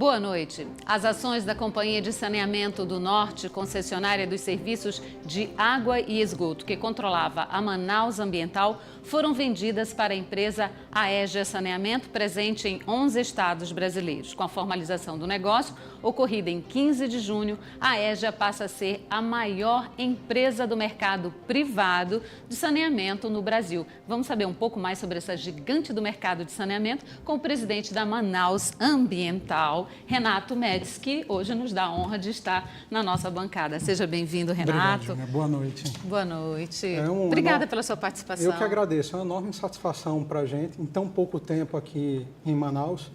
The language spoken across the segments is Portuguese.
Boa noite. As ações da Companhia de Saneamento do Norte, concessionária dos serviços de água e esgoto, que controlava a Manaus Ambiental, foram vendidas para a empresa Aegea Saneamento, presente em 11 estados brasileiros. Com a formalização do negócio, ocorrida em 15 de junho, a Aegea passa a ser a maior empresa do mercado privado de saneamento no Brasil. Vamos saber um pouco mais sobre essa gigante do mercado de saneamento com o presidente da Manaus Ambiental, Renato Médici, que hoje nos dá a honra de estar na nossa bancada. Seja bem-vindo, Renato. Obrigado, boa noite. Boa noite. Obrigada pela sua participação. Eu que agradeço. É uma enorme satisfação para a gente, em tão pouco tempo aqui em Manaus,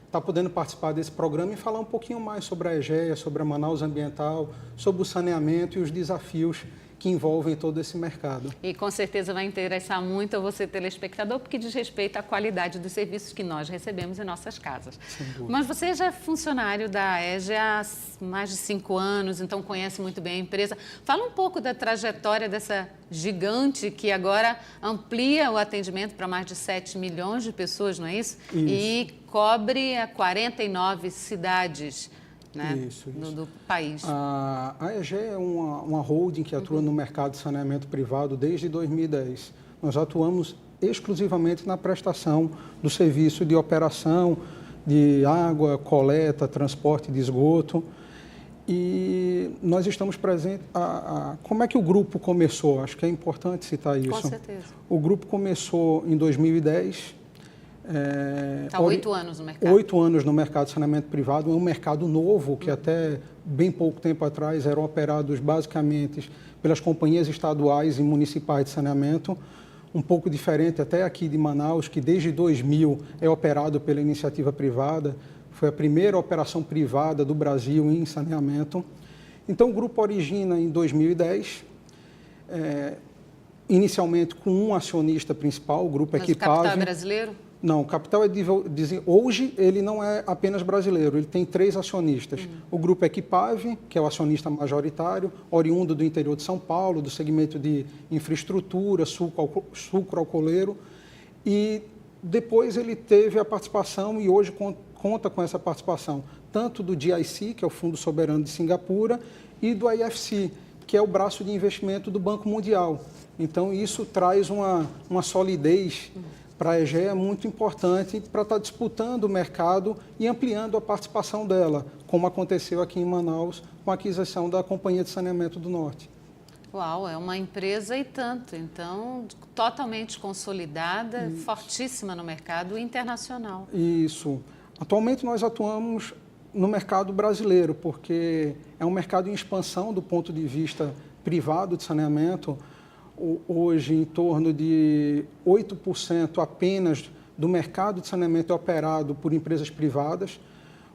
estar podendo participar desse programa e falar um pouquinho mais sobre a Aegea, sobre a Manaus Ambiental, sobre o saneamento e os desafios que envolvem todo esse mercado. E com certeza vai interessar muito a você, telespectador, porque diz respeito à qualidade dos serviços que nós recebemos em nossas casas. Mas você já é funcionário da Aegea há mais de 5 anos, então conhece muito bem a empresa. Fala um pouco da trajetória dessa gigante que agora amplia o atendimento para mais de 7 milhões de pessoas, não é isso? E cobre 49 cidades. Né? Isso. Do país. A Aegea é uma holding que atua no mercado de saneamento privado desde 2010. Nós atuamos exclusivamente na prestação do serviço de operação de água, coleta, transporte de esgoto. E nós estamos presentes... Como é que o grupo começou? Acho que é importante citar isso. Com certeza. O grupo começou em 2010... Está 8 anos no mercado. 8 anos no mercado de saneamento privado, é um mercado novo que até bem pouco tempo atrás eram operados basicamente pelas companhias estaduais e municipais de saneamento, um pouco diferente até aqui de Manaus, que desde 2000 é operado pela iniciativa privada, foi a primeira operação privada do Brasil em saneamento. Então o grupo origina em 2010, inicialmente com um acionista principal, o grupo Equipagem. Mas o capital é brasileiro? Não, o capital hoje ele não é apenas brasileiro, ele tem 3 acionistas. O grupo Equipagem, que é o acionista majoritário, oriundo do interior de São Paulo, do segmento de infraestrutura, sucroalcooleiro, e depois ele teve a participação e hoje conta com essa participação, tanto do GIC, que é o Fundo Soberano de Singapura, e do IFC, que é o braço de investimento do Banco Mundial. Então isso traz uma solidez para a Aegea muito importante para estar disputando o mercado e ampliando a participação dela, como aconteceu aqui em Manaus com a aquisição da Companhia de Saneamento do Norte. Uau, é uma empresa e tanto, então totalmente consolidada, fortíssima no mercado internacional. Isso. Atualmente nós atuamos no mercado brasileiro, porque é um mercado em expansão do ponto de vista privado de saneamento. Hoje, em torno de 8% apenas do mercado de saneamento é operado por empresas privadas,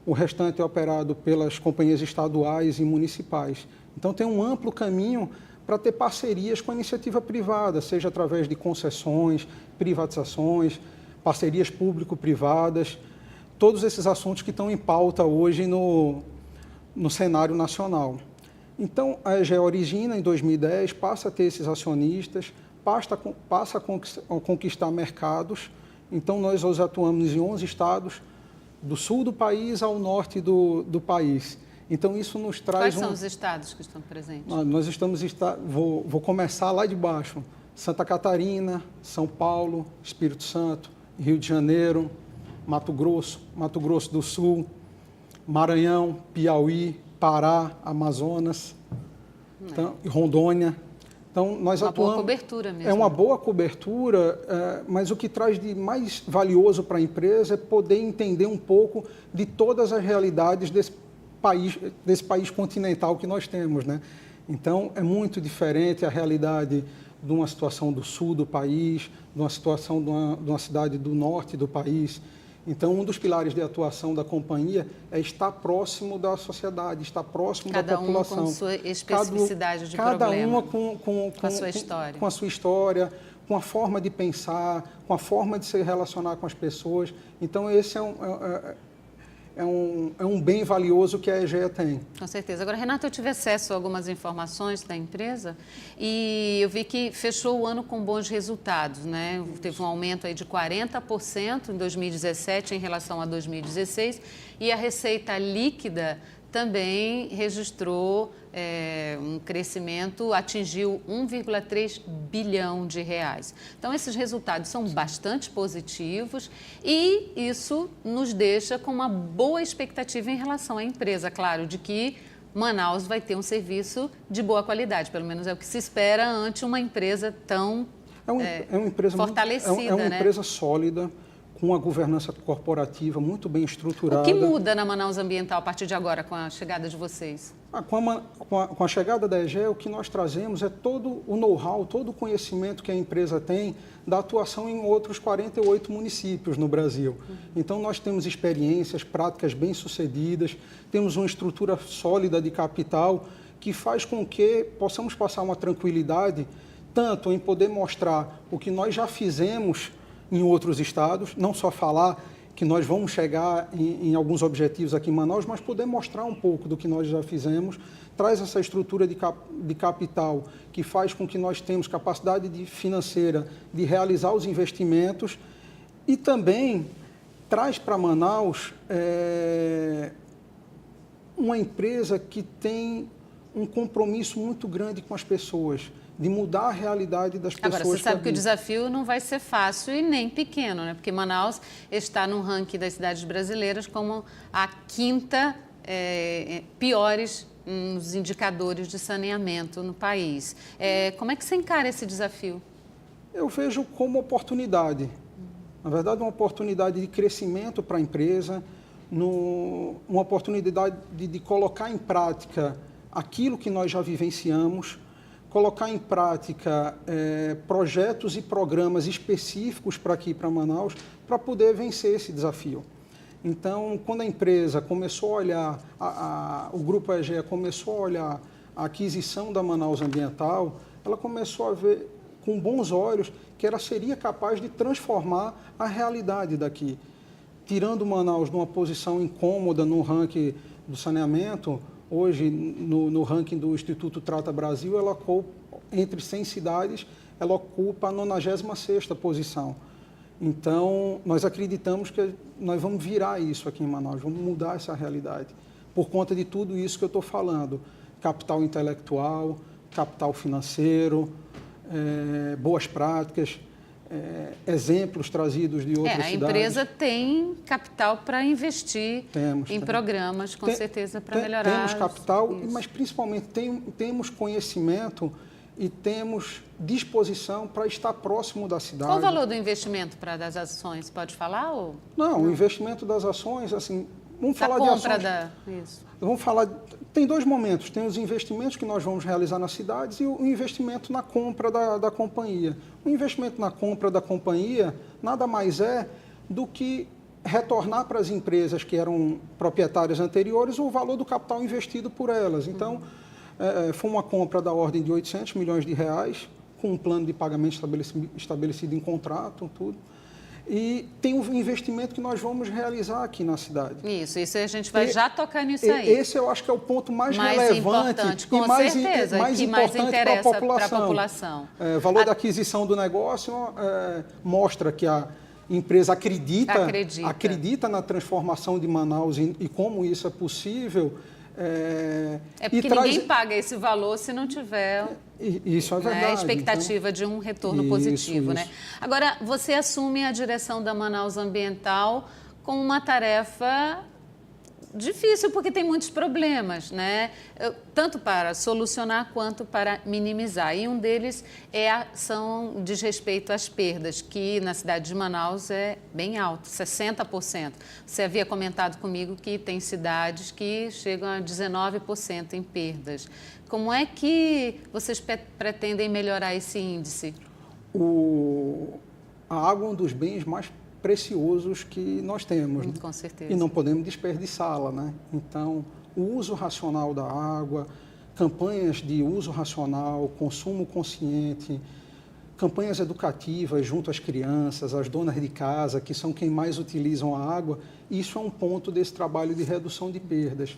o restante é operado pelas companhias estaduais e municipais. Então, tem um amplo caminho para ter parcerias com a iniciativa privada, seja através de concessões, privatizações, parcerias público-privadas, todos esses assuntos que estão em pauta hoje no cenário nacional. Então, a Aegea origina em 2010, passa a ter esses acionistas, passa a conquistar mercados. Então, nós hoje atuamos em 11 estados, do sul do país ao norte do país. Então, isso nos traz... Quais são os estados que estão presentes? Nós estamos... Vou começar lá de baixo. Santa Catarina, São Paulo, Espírito Santo, Rio de Janeiro, Mato Grosso do Sul, Maranhão, Piauí, Pará, Amazonas, então, Rondônia. Então, nós atuamos... Uma boa cobertura mesmo. É uma boa cobertura, mas o que traz de mais valioso para a empresa é poder entender um pouco de todas as realidades desse país continental que nós temos, né? Então, é muito diferente a realidade de uma situação do sul do país, de uma situação de uma cidade do norte do país. Então, um dos pilares de atuação da companhia é estar próximo da sociedade, estar próximo da população. Cada uma com sua especificidade de problema. Cada uma com a sua história. Com a sua história, com a forma de pensar, com a forma de se relacionar com as pessoas. Então, esse é é um bem valioso que a EGEA tem. Com certeza. Agora, Renato, eu tive acesso a algumas informações da empresa e eu vi que fechou o ano com bons resultados, né? Teve um aumento aí de 40% em 2017 em relação a 2016 e a receita líquida também registrou um crescimento, atingiu 1,3 bilhão de reais. Então, esses resultados são bastante positivos e isso nos deixa com uma boa expectativa em relação à empresa, claro, de que Manaus vai ter um serviço de boa qualidade, pelo menos é o que se espera ante uma empresa tão uma empresa fortalecida. É uma empresa sólida, com uma governança corporativa muito bem estruturada. O que muda na Manaus Ambiental a partir de agora, com a chegada de vocês? Com a chegada da EGEA, o que nós trazemos é todo o know-how, todo o conhecimento que a empresa tem da atuação em outros 48 municípios no Brasil. Então, nós temos experiências, práticas bem-sucedidas, temos uma estrutura sólida de capital que faz com que possamos passar uma tranquilidade, tanto em poder mostrar o que nós já fizemos em outros estados, não só falar que nós vamos chegar em alguns objetivos aqui em Manaus, mas poder mostrar um pouco do que nós já fizemos, traz essa estrutura de capital que faz com que nós tenhamos capacidade financeira de realizar os investimentos e também traz para Manaus uma empresa que tem um compromisso muito grande com as pessoas, de mudar a realidade das pessoas. Agora, você sabe que o desafio não vai ser fácil e nem pequeno, né? Porque Manaus está no ranking das cidades brasileiras como a quinta piores nos indicadores de saneamento no país. Como é que você encara esse desafio? Eu vejo como oportunidade. Na verdade, uma oportunidade de crescimento para a empresa, uma oportunidade de colocar em prática aquilo que nós já vivenciamos, colocar em prática projetos e programas específicos para aqui, para Manaus, para poder vencer esse desafio. Então, quando a empresa começou a olhar, o Grupo EGEA começou a olhar a aquisição da Manaus Ambiental, ela começou a ver com bons olhos que ela seria capaz de transformar a realidade daqui. Tirando Manaus de uma posição incômoda no ranking do saneamento, hoje, no ranking do Instituto Trata Brasil, ela ocupa, entre 100 cidades, ela ocupa a 96ª posição. Então, nós acreditamos que nós vamos virar isso aqui em Manaus, vamos mudar essa realidade, por conta de tudo isso que eu estou falando. Capital intelectual, capital financeiro, boas práticas, exemplos trazidos de outras cidades. A empresa tem capital para investir em programas, com certeza, para melhorar. Temos capital, mas principalmente temos conhecimento e temos disposição para estar próximo da cidade. Qual o valor do investimento das ações? Pode falar? Ou... Não, o investimento das ações, assim, vamos falar de ações. Isso. Vamos falar, tem dois momentos, tem os investimentos que nós vamos realizar nas cidades e o investimento na compra da companhia. O investimento na compra da companhia nada mais é do que retornar para as empresas que eram proprietárias anteriores o valor do capital investido por elas. Então, foi uma compra da ordem de 800 milhões de reais, com um plano de pagamento estabelecido em contrato, tudo. E tem o investimento que nós vamos realizar aqui na cidade. Isso a gente vai já tocar nisso aí. Esse eu acho que é o ponto mais relevante importante, com e mais importante para a população. O valor da aquisição do negócio mostra que a empresa acredita na transformação de Manaus e como isso é possível. Porque ninguém paga esse valor se não tiver isso é verdade, a expectativa de um retorno positivo. Né? Agora, você assume a direção da Manaus Ambiental com uma tarefa difícil, porque tem muitos problemas, né? Tanto para solucionar quanto para minimizar. E um deles diz respeito às perdas, que na cidade de Manaus é bem alto, 60%. Você havia comentado comigo que tem cidades que chegam a 19% em perdas. Como é que vocês pretendem melhorar esse índice? A água é um dos bens mais preciosos que nós temos. Com certeza. E não podemos desperdiçá-la, né? Então, o uso racional da água, campanhas de uso racional, consumo consciente, campanhas educativas junto às crianças, às donas de casa, que são quem mais utilizam a água, isso é um ponto desse trabalho de redução de perdas.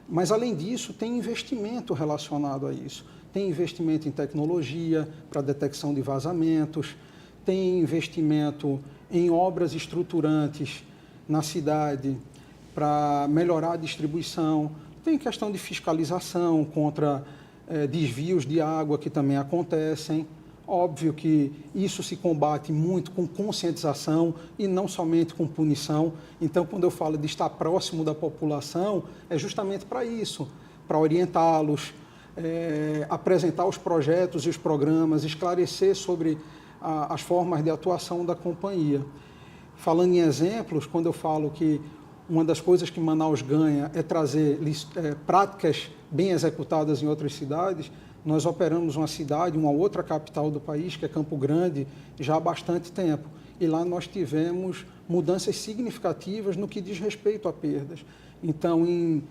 Mas, além disso, tem investimento relacionado a isso. Tem investimento em tecnologia para detecção de vazamentos, tem investimento em obras estruturantes na cidade para melhorar a distribuição, tem questão de fiscalização contra desvios de água que também acontecem. Óbvio que isso se combate muito com conscientização e não somente com punição. Então, quando eu falo de estar próximo da população, é justamente para isso, para orientá-los, apresentar os projetos e os programas, esclarecer sobre as formas de atuação da companhia. Falando em exemplos, quando eu falo que uma das coisas que Manaus ganha é trazer práticas bem executadas em outras cidades, nós operamos uma outra capital do país, que é Campo Grande, já há bastante tempo. E lá nós tivemos mudanças significativas no que diz respeito a perdas. Então, em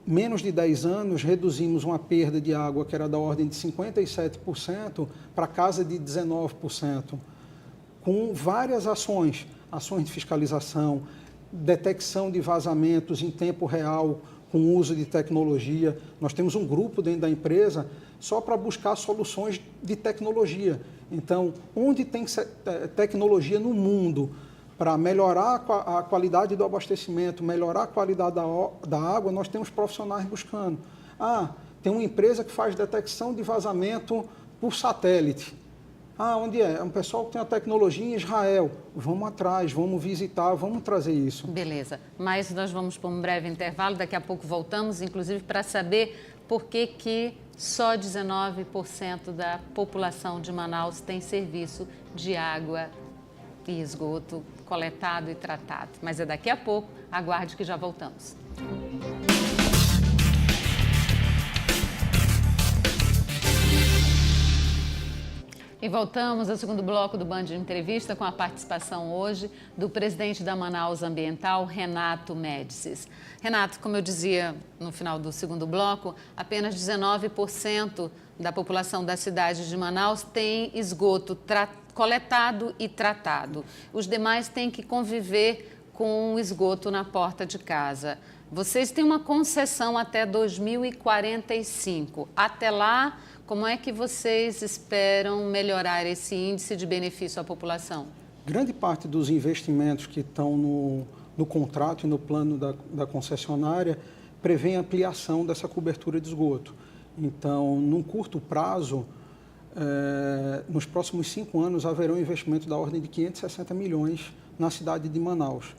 menos de 10 anos, reduzimos uma perda de água que era da ordem de 57% para casa de 19%, com várias ações de fiscalização, detecção de vazamentos em tempo real, com o uso de tecnologia. Nós temos um grupo dentro da empresa só para buscar soluções de tecnologia. Então, onde tem tecnologia no mundo para melhorar a qualidade do abastecimento, melhorar a qualidade da água, nós temos profissionais buscando. Tem uma empresa que faz detecção de vazamento por satélite. Onde é? É um pessoal que tem a tecnologia em Israel. Vamos atrás, vamos visitar, vamos trazer isso. Beleza, mas nós vamos para um breve intervalo, daqui a pouco voltamos, inclusive para saber por que só 19% da população de Manaus tem serviço de água e esgoto coletado e tratado. Mas é daqui a pouco, aguarde que já voltamos. E voltamos ao segundo bloco do Band de Entrevista com a participação hoje do presidente da Manaus Ambiental, Renato Médicis. Renato, como eu dizia no final do segundo bloco, apenas 19% da população da cidade de Manaus tem esgoto coletado e tratado. Os demais têm que conviver com o esgoto na porta de casa. Vocês têm uma concessão até 2045. Até lá, como é que vocês esperam melhorar esse índice de benefício à população? Grande parte dos investimentos que estão no contrato e no plano da concessionária prevê ampliação dessa cobertura de esgoto. Então, num curto prazo, nos próximos 5 anos, haverá um investimento da ordem de 560 milhões na cidade de Manaus.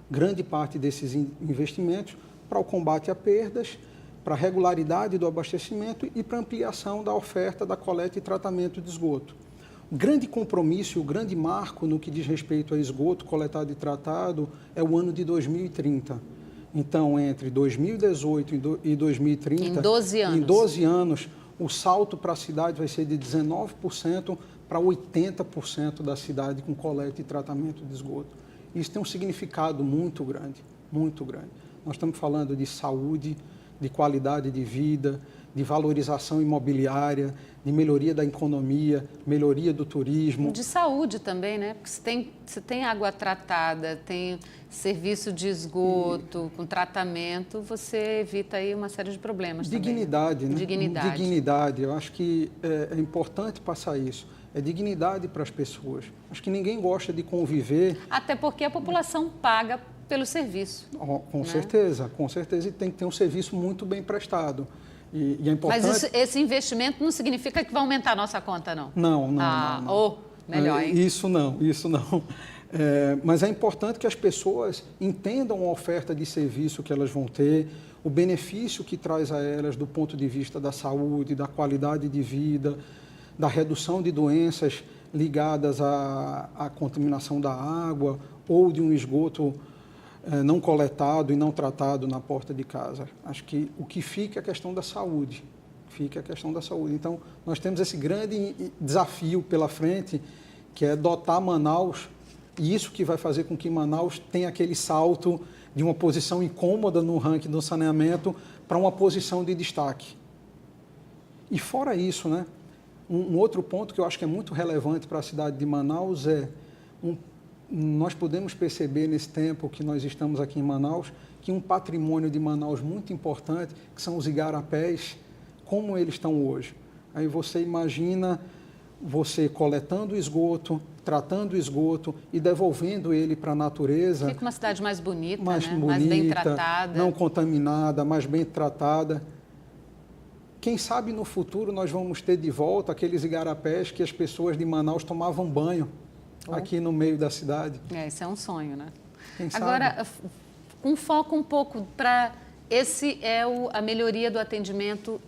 Grande parte desses investimentos para o combate a perdas, para a regularidade do abastecimento e para a ampliação da oferta da coleta e tratamento de esgoto. O grande compromisso e o grande marco no que diz respeito a esgoto coletado e tratado é o ano de 2030. Então, entre 2018 e 2030, em 12 anos, o salto para a cidade vai ser de 19% para 80% da cidade com coleta e tratamento de esgoto. Isso tem um significado muito grande, muito grande. Nós estamos falando de saúde, de qualidade de vida, de valorização imobiliária, de melhoria da economia, melhoria do turismo. De saúde também, né? Porque se tem água tratada, tem serviço de esgoto com tratamento, você evita aí uma série de problemas dignidade, também. Né? Dignidade. Dignidade. Eu acho que é importante passar isso. É dignidade para as pessoas. Acho que ninguém gosta de conviver... Até porque a população paga pelo serviço. Com certeza, com certeza. E tem que ter um serviço muito bem prestado. E é importante... Mas esse investimento não significa que vai aumentar a nossa conta, não? Não. Ou melhor, hein? Isso não. Mas é importante que as pessoas entendam a oferta de serviço que elas vão ter, o benefício que traz a elas do ponto de vista da saúde, da qualidade de vida, da redução de doenças ligadas à contaminação da água ou de um esgoto não coletado e não tratado na porta de casa. Acho que o que fica é a questão da saúde. Então, nós temos esse grande desafio pela frente, que é dotar Manaus, e isso que vai fazer com que Manaus tenha aquele salto de uma posição incômoda no ranking do saneamento para uma posição de destaque. E fora isso, né, Um outro ponto que eu acho que é muito relevante para a cidade de Manaus nós podemos perceber nesse tempo que nós estamos aqui em Manaus, que um patrimônio de Manaus muito importante, que são os igarapés, como eles estão hoje. Aí você imagina você coletando o esgoto, tratando o esgoto e devolvendo ele para a natureza. Fica uma cidade mais bonita, mais bem tratada. Não contaminada, mais bem tratada. Quem sabe no futuro nós vamos ter de volta aqueles igarapés que as pessoas de Manaus tomavam banho aqui no meio da cidade. Isso é um sonho, né? Quem sabe? Agora, um foco um pouco para... a melhoria do atendimento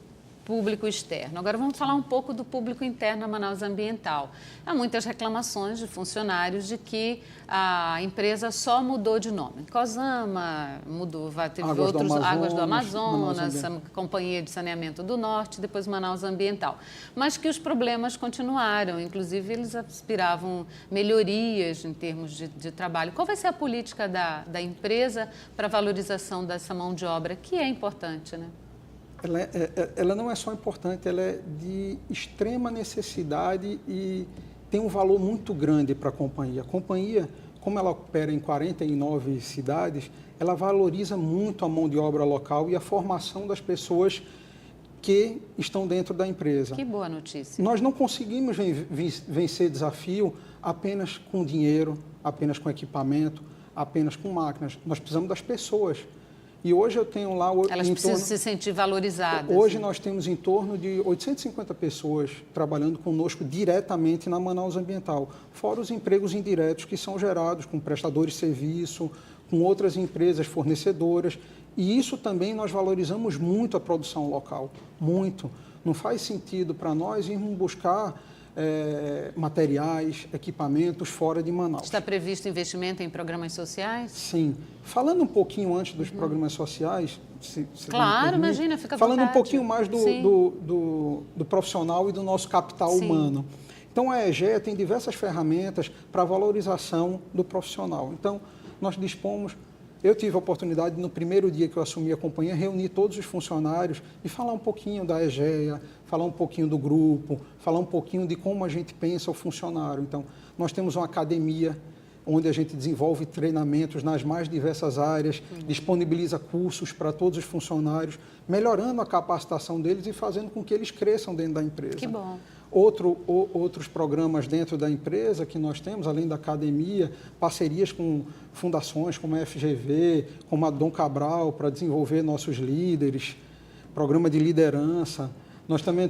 público externo. Agora vamos falar um pouco do público interno na Manaus Ambiental. Há muitas reclamações de funcionários de que a empresa só mudou de nome. Cosama mudou, teve outros, Águas do Amazonas, a Companhia de Saneamento do Norte, depois Manaus Ambiental. Mas que os problemas continuaram, inclusive eles aspiravam melhorias em termos de trabalho. Qual vai ser a política da empresa para a valorização dessa mão de obra, que é importante, né? Ela não é só importante, ela é de extrema necessidade e tem um valor muito grande para a companhia. A companhia, como ela opera em 49 cidades, ela valoriza muito a mão de obra local e a formação das pessoas que estão dentro da empresa. Que boa notícia. Nós não conseguimos vencer desafio apenas com dinheiro, apenas com equipamento, apenas com máquinas. Nós precisamos das pessoas. E hoje eu tenho lá... Elas precisam se sentir valorizadas. Hoje nós temos em torno de 850 pessoas trabalhando conosco diretamente na Manaus Ambiental, fora os empregos indiretos que são gerados com prestadores de serviço, com outras empresas fornecedoras. E isso também nós valorizamos muito a produção local, muito. Não faz sentido para nós irmos buscar materiais, equipamentos fora de Manaus. Está previsto investimento em programas sociais? Sim. Falando um pouquinho antes dos programas sociais... Claro, imagina, fica à vontade. Falando um pouquinho mais do profissional e do nosso capital humano. Então, a EGEA tem diversas ferramentas para a valorização do profissional. Então, nós dispomos... Eu tive a oportunidade, no primeiro dia que eu assumi a companhia, reunir todos os funcionários e falar um pouquinho da EGEA, falar um pouquinho do grupo, falar um pouquinho de como a gente pensa o funcionário. Então, nós temos uma academia onde a gente desenvolve treinamentos nas mais diversas áreas, disponibiliza cursos para todos os funcionários, melhorando a capacitação deles e fazendo com que eles cresçam dentro da empresa. Que bom. Outros programas dentro da empresa que nós temos, além da academia, parcerias com fundações como a FGV, como a Dom Cabral, para desenvolver nossos líderes, programa de liderança. Nós também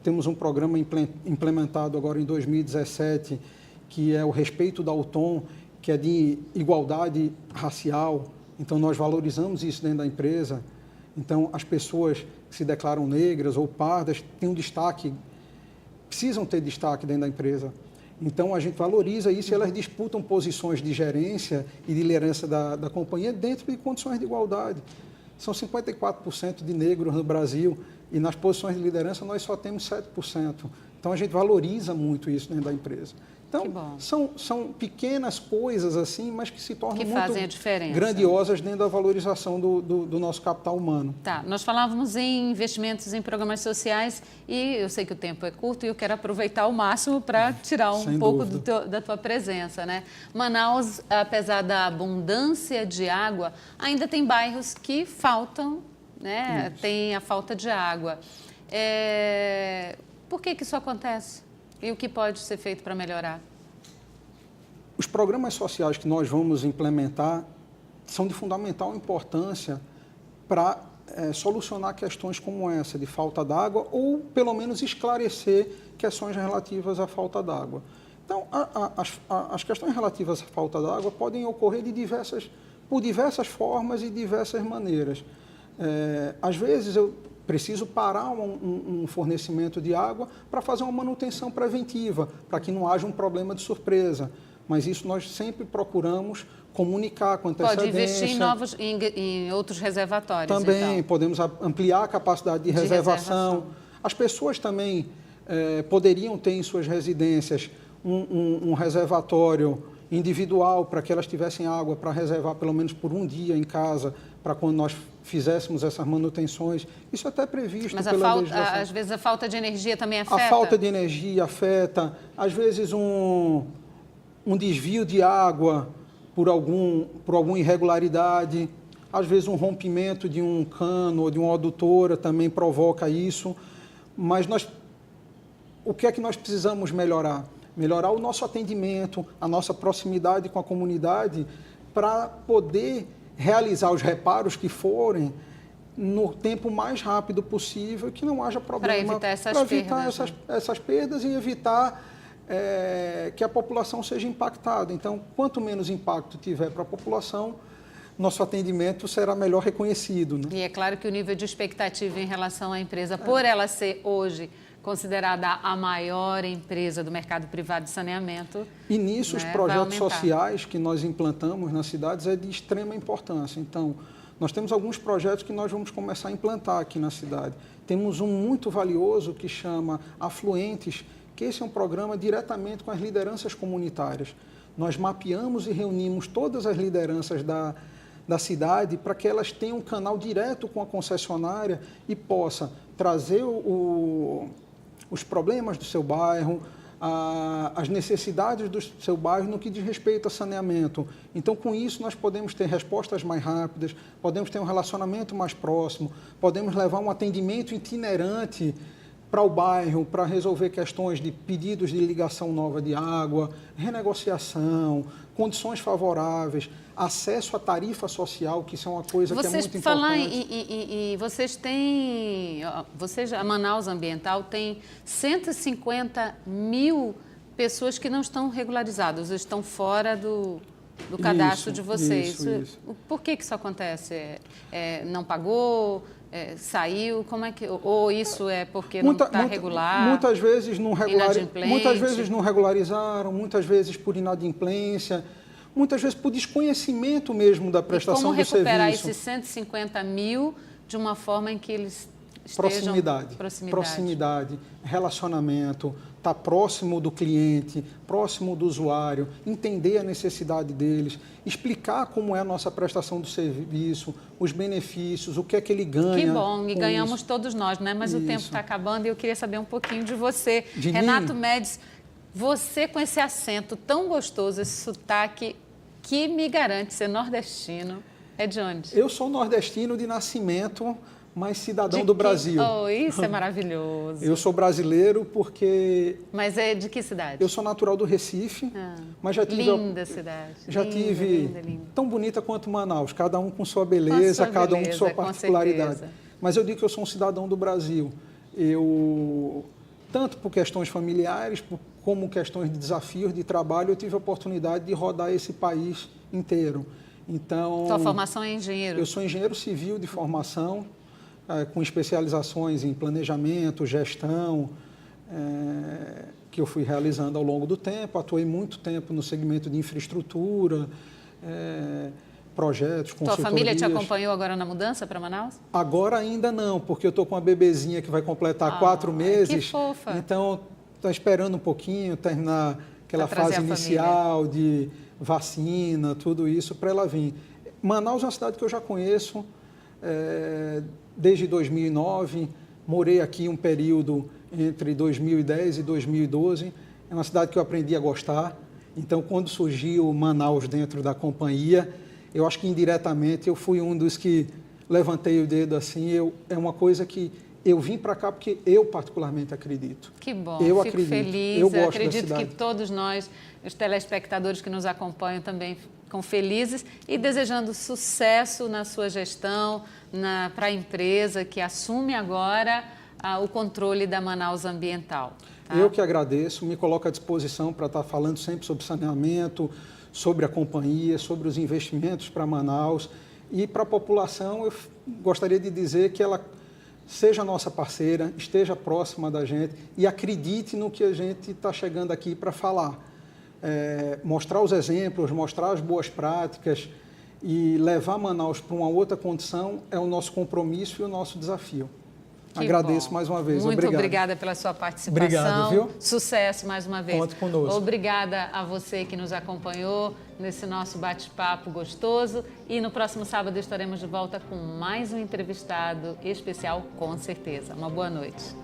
temos um programa implementado agora em 2017, que é o Respeito da Autom, que é de igualdade racial. Então, nós valorizamos isso dentro da empresa. Então, as pessoas que se declaram negras ou pardas têm um destaque, precisam ter destaque dentro da empresa. Então, a gente valoriza isso e elas disputam posições de gerência e de liderança da companhia dentro de condições de igualdade. São 54% de negros no Brasil e nas posições de liderança nós só temos 7%. Então, a gente valoriza muito isso dentro da empresa. Então, são pequenas coisas assim, mas que se tornam muito grandiosas dentro da valorização do nosso capital humano. Tá, nós falávamos em investimentos em programas sociais e eu sei que o tempo é curto e eu quero aproveitar ao máximo para tirar um pouco da tua presença, né? Manaus, apesar da abundância de água, ainda tem bairros que faltam, né? Tem a falta de água. Por que isso acontece? E o que pode ser feito para melhorar? Os programas sociais que nós vamos implementar são de fundamental importância para solucionar questões como essa, de falta d'água, ou pelo menos esclarecer questões relativas à falta d'água. Então, as questões relativas à falta d'água podem ocorrer por diversas formas e diversas maneiras. Às vezes, eu preciso parar um fornecimento de água para fazer uma manutenção preventiva, para que não haja um problema de surpresa. Mas isso nós sempre procuramos comunicar com antecedência. Pode investir em outros reservatórios. Também podemos ampliar a capacidade de reservação. As pessoas também poderiam ter em suas residências um reservatório individual para que elas tivessem água para reservar pelo menos por um dia em casa, para quando nós fizéssemos essas manutenções. Isso até é previsto Mas pela legislação. às vezes a falta de energia também afeta? A falta de energia afeta, às vezes um desvio de água por alguma irregularidade, às vezes um rompimento de um cano ou de uma adutora também provoca isso. Mas o que é que nós precisamos melhorar? Melhorar o nosso atendimento, a nossa proximidade com a comunidade, para poder realizar os reparos que forem no tempo mais rápido possível, que não haja problema. Para evitar essas perdas e evitar que a população seja impactada. Então, quanto menos impacto tiver para a população, nosso atendimento será melhor reconhecido. Né? E é claro que o nível de expectativa em relação à empresa, por ela ser hoje considerada a maior empresa do mercado privado de saneamento. E nisso, os projetos sociais que nós implantamos nas cidades é de extrema importância. Então, nós temos alguns projetos que nós vamos começar a implantar aqui na cidade. Temos um muito valioso que chama Afluentes, que esse é um programa diretamente com as lideranças comunitárias. Nós mapeamos e reunimos todas as lideranças da cidade para que elas tenham um canal direto com a concessionária e possa trazer os problemas do seu bairro, as necessidades do seu bairro no que diz respeito a saneamento. Então, com isso, nós podemos ter respostas mais rápidas, podemos ter um relacionamento mais próximo, podemos levar um atendimento itinerante para o bairro, para resolver questões de pedidos de ligação nova de água, renegociação, condições favoráveis, acesso à tarifa social, que isso é uma coisa que é muito importante. Vocês, a Manaus Ambiental, tem 150 mil pessoas que não estão regularizadas, estão fora do cadastro de vocês. Isso. Por que isso acontece? Não pagou? Saiu? Como é que... Ou isso é porque não está regular? Muitas vezes não regularizaram, muitas vezes por inadimplência, muitas vezes por desconhecimento mesmo da prestação do serviço. Como recuperar esses 150 mil de uma forma em que eles estejam... Proximidade, relacionamento, estar próximo do cliente, próximo do usuário, entender a necessidade deles, explicar como é a nossa prestação do serviço, os benefícios, o que é que ele ganha. Que bom, e ganhamos todos nós, né? Mas o tempo está acabando e eu queria saber um pouquinho de você. Renato Médici, você com esse acento tão gostoso, esse sotaque que me garante ser nordestino, é de onde? Eu sou nordestino de nascimento, mas cidadão do Brasil. Oh, isso é maravilhoso. Eu sou brasileiro porque... Mas é de que cidade? Eu sou natural do Recife, mas já tive... Linda cidade. Linda. Tão bonita quanto Manaus, cada um com sua beleza, cada um com sua particularidade. Mas eu digo que eu sou um cidadão do Brasil. Tanto por questões familiares, como questões de desafios de trabalho, eu tive a oportunidade de rodar esse país inteiro. Então... Sua formação é engenheiro? Eu sou engenheiro civil de formação, com especializações em planejamento, gestão, que eu fui realizando ao longo do tempo. Atuei muito tempo no segmento de infraestrutura, projetos, consultorias. Sua família te acompanhou agora na mudança para Manaus? Agora ainda não, porque eu estou com uma bebezinha que vai completar 4 meses. Que fofa! Então, estou esperando um pouquinho, terminar aquela fase inicial de vacina, tudo isso, para ela vir. Manaus é uma cidade que eu já conheço, desde 2009, morei aqui um período entre 2010 e 2012. É uma cidade que eu aprendi a gostar. Então, quando surgiu Manaus dentro da companhia, eu acho que indiretamente eu fui um dos que levantei o dedo assim. É uma coisa que eu vim para cá porque eu particularmente acredito. Que bom, eu fico acredito. Feliz. Eu gosto acredito da cidade. Que todos nós, os telespectadores que nos acompanham também ficam felizes e desejando sucesso na sua gestão, para a empresa que assume agora o controle da Manaus Ambiental. Tá? Eu que agradeço, me coloco à disposição para estar falando sempre sobre saneamento, sobre a companhia, sobre os investimentos para Manaus. E para a população, eu gostaria de dizer que ela seja nossa parceira, esteja próxima da gente e acredite no que a gente está chegando aqui para falar. Mostrar os exemplos, mostrar as boas práticas e levar Manaus para uma outra condição é o nosso compromisso e o nosso desafio. Agradeço mais uma vez. Muito Obrigado. Obrigada pela sua participação. Obrigado, viu? Sucesso mais uma vez. Conte conosco. Obrigada a você que nos acompanhou nesse nosso bate-papo gostoso. E no próximo sábado estaremos de volta com mais um entrevistado especial, com certeza. Uma boa noite.